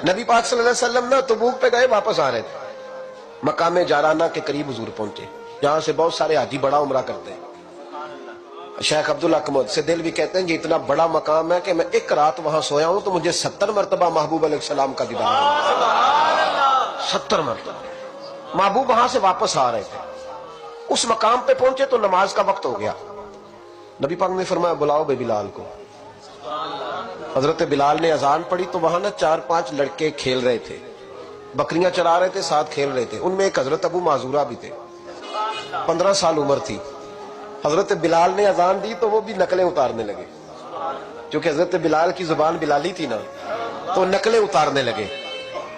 نبی پاک صلی اللہ علیہ وسلم نا تبوک پہ گئے، واپس آ رہے تھے، مقام جارانہ کے قریب حضور پہنچے، جہاں سے بہت سارے حاجی بڑا عمرہ کرتے ہیں۔ شیخ عبداللہ کمود سے دل بھی کہتے ہیں یہ اتنا بڑا مقام ہے کہ میں ایک رات وہاں سویا ہوں تو مجھے 70 مرتبہ محبوب علیہ السلام کا دیدار ہوا۔ 70 مرتبہ محبوب وہاں سے واپس آ رہے تھے، اس مقام پہ پہنچے تو نماز کا وقت ہو گیا۔ نبی پاک نے فرمایا بلاؤ بے بلال کو۔ حضرت بلال نے اذان پڑھی تو وہاں نا 4-5 لڑکے کھیل رہے تھے، بکریاں چرا رہے تھے، ساتھ کھیل رہے تھے۔ ان میں ایک حضرت ابو معذورہ بھی تھے، 15 سال عمر تھی۔ حضرت بلال نے اذان دی تو وہ بھی نقلیں اتارنے لگے، کیونکہ حضرت بلال کی زبان بلالی تھی نا، تو نقلیں اتارنے لگے۔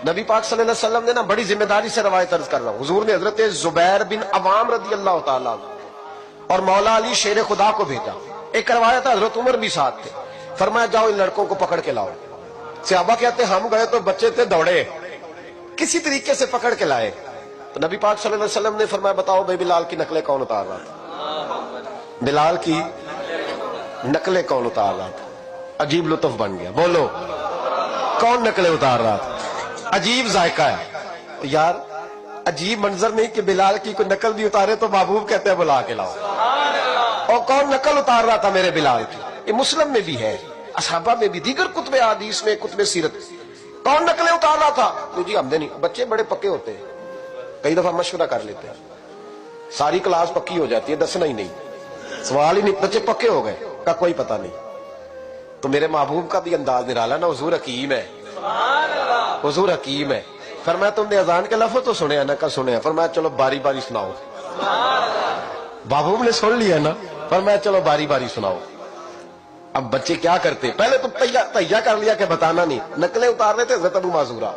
نبی پاک صلی اللہ علیہ وسلم نے نا بڑی ذمہ داری سے روایت عرض کر رہا ہوں، حضور نے حضرت زبیر بن عوام رضی اللہ تعالیٰ اور مولا علی شیر خدا کو بھیجا۔ ایک روایت ہے حضرت عمر بھی ساتھ تھے، فرمایا جاؤ ان لڑکوں کو پکڑ کے لاؤ۔ صحابہ کہتے ہم گئے تو بچے تھے دوڑے، کسی طریقے سے پکڑ کے لائے۔ تو نبی پاک صلی اللہ علیہ وسلم نے فرمایا بتاؤ بھائی بلال کی نقلیں کون اتار رہا تھا؟ بلال کی نقلیں کون اتار رہا تھا؟ عجیب لطف بن گیا، بولو کون نقلیں اتار رہا تھا؟ عجیب ذائقہ ہے یار، عجیب منظر نہیں کہ بلال کی کوئی نقل بھی اتارے تو محبوب کہتے ہیں بلا کے لاؤ۔ اور کون نقل اتار رہا تھا میرے بلال کی؟ یہ مسلم میں بھی ہے، اصحابہ میں بھی، دیگر کتب حدیث میں، کتب سیرت۔ کون نقلیں اتار رہا تھا؟ جی ہم نے نہیں، بچے بڑے پکے ہوتے ہیں، کئی دفعہ مشورہ کر لیتے ہیں، ساری کلاس پکی ہو جاتی ہے، دسنا ہی نہیں، سوال ہی نہیں، بچے پکے ہو گئے کا کوئی پتہ نہیں۔ تو میرے محبوب کا بھی انداز نرالا نا، حضور حکیم ہے، حضور حکیم ہے۔ فرمایا تم نے اذان کے لفظ تو سنے ہیں نا؟ کا سنے ہیں۔ فرمایا چلو باری باری سناؤ۔ محبوب نے سن لیا نا، فرمایا چلو باری باری سناؤ۔ اب بچے کیا کرتے، پہلے تو تہیا کر لیا کہ بتانا نہیں، نقلیں اتار رہے تھے حضرت ابو معذورہ،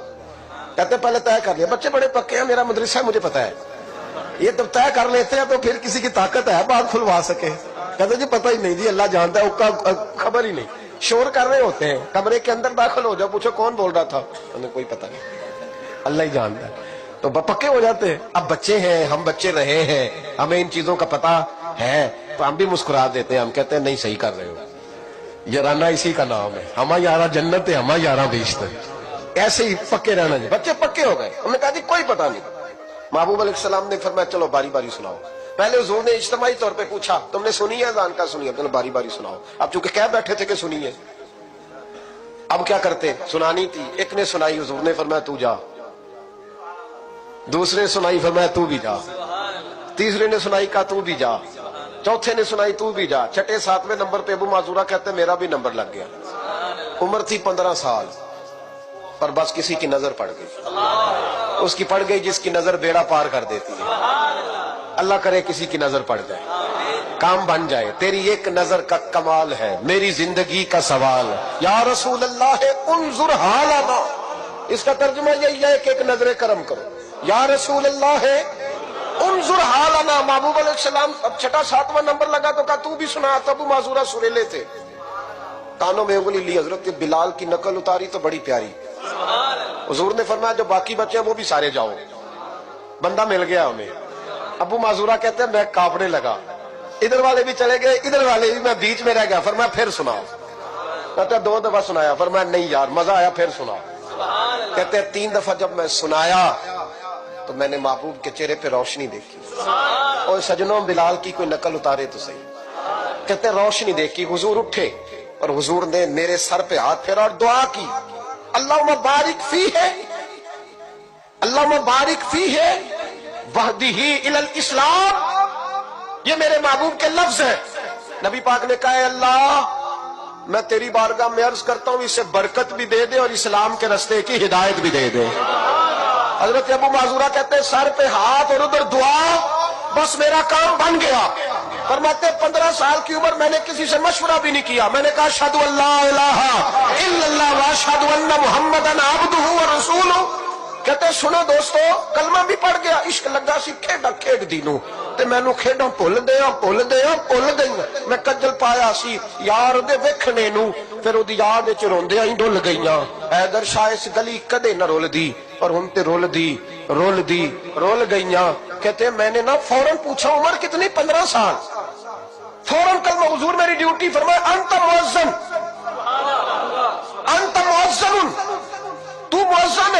کہتے پہلے طے کر لیا، بچے بڑے پکے ہیں، میرا مدرسہ ہے مجھے پتا ہے، یہ جب طے کر لیتے ہیں تو پھر کسی کی طاقت ہے بات کھلوا سکے؟ کہتے جی پتہ ہی نہیں جی، اللہ جانتا ہے، اس کا خبر ہی نہیں، شور کر رہے ہوتے ہیں، کمرے کے اندر داخل ہو جاؤ، پوچھو کون بول رہا تھا، انہیں کوئی پتہ نہیں، اللہ ہی جانتا ہے، تو پکے ہو جاتے ہیں۔ اب بچے ہیں، ہم بچے رہے ہیں، ہمیں ان چیزوں کا پتہ ہے، تو ہم بھی مسکرا دیتے ہیں، ہم کہتے ہیں نہیں صحیح کر رہے ہو، یارانہ اسی کا نام ہے، ہمارا یارہ جنت ہے، ہمارا یارہ بیشت ہے، ایسے ہی پکے رہنا جی۔ بچے پکے ہو گئے، انہوں نے کہا جی کوئی پتہ نہیں۔ محبوب علیہ السلام نے فرمایا چلو باری باری سناؤ۔ پہلے حضور نے اجتماعی طور پہ پوچھا تم نے سنی ہے اذان کا؟ سنی ہے، چلو باری باری سناؤ۔ اب چونکہ کہہ بیٹھے تھے کہ سنی ہے، اب کیا کرتے، سنانی تھی۔ ایک نے سنائی، حضور نے فرمایا تو جا، دوسرے نے سنائی، فرمایا تو بھی جا، تیسرے نے سنائی، کہا تو بھی جا، چوتھے نے سنائی، تو بھی جا، چھٹے 7ویں نمبر پہ ابو معذورہ کہتے ہیں میرا بھی نمبر لگ گیا۔ عمر تھی 15 سال، پر بس کسی کی نظر پڑ گئی، اس کی پڑ گئی جس کی نظر بیڑا پار کر دیتی ہے۔ اللہ کرے کسی کی نظر پڑ جائے، کام بن جائے۔ تیری ایک نظر کا کمال ہے، میری زندگی کا سوال ہے، یا رسول اللہ انظر حالنا، اس کا ترجمہ یہی ہے کہ ایک نظر کرم کرو، یا رسول اللہ انظر حالنا۔ محبوب علیہ السلام اب چھٹا 7واں نمبر لگا تو کہا تو بھی سنا۔ ابو معذورہ سریلے تھے، کانوں میں انگلی لی، حضرت بلال کی نقل اتاری تو بڑی پیاری۔ حضور نے فرمایا جو باقی بچے ہیں وہ بھی سارے جاؤ، بندہ مل گیا ہمیں۔ ابو معذورہ کہتے ہیں میں کانپنے لگا، ادھر والے بھی چلے گئے، ادھر والے بھی، میں بیچ میں رہ گیا۔ فرمایا پھر سناؤ، کہتے 2 دفعہ سنایا، فرمایا نہیں یار مزہ آیا پھر سناؤ۔ کہتے 3 دفعہ جب میں سنایا تو میں نے محبوب کے چہرے پہ روشنی دیکھی، اور سجنوں بلال کی کوئی نقل اتارے تو صحیح، کہتے روشنی دیکھی۔ حضور اٹھے اور حضور نے میرے سر پہ ہاتھ پھیرا اور دعا کی، اللہم بارک فیہ، اللہم بارک فیہ وہدہ الی الاسلام۔ یہ میرے محبوب کے لفظ ہیں۔ نبی پاک نے کہا ہے اللہ میں تیری بارگاہ میں عرض کرتا ہوں اسے برکت بھی دے دے اور اسلام کے رستے کی ہدایت بھی دے دے۔ حضرت ابو معذورہ کہتے ہیں سر پہ ہاتھ اور ادھر دعا، بس میرا کام بن گیا۔ فرماتے 15 سال کی عمر میں نے کسی سے مشورہ بھی نہیں کیا، میں نے کہا اشہد ان لا الہ الا اللہ واشہد ان محمدً عبدہ ورسولہ۔ کہتے سنو دوستو کلمہ بھی پڑھ گیا، عشق لگا سی کھیڈا کھیڈ دینوں تے مینوں کھیڈاں بھول گئی، میں کجل پایا سی یار دے ویکھنے نوں، پھر اودی یاد وچ روندیاں ہی ڈل گئیاں۔ حیدر شاہ اس گلی کدے نہ رول دی، اور ہن تے رول گئیاں۔ کہتے میں نے نا فوراً پوچھا عمر کتنی؟ 15 سال۔ فوراً کلمہ حضور میری ڈیوٹی، فرمایا انت مؤذن، انت مؤذن، تو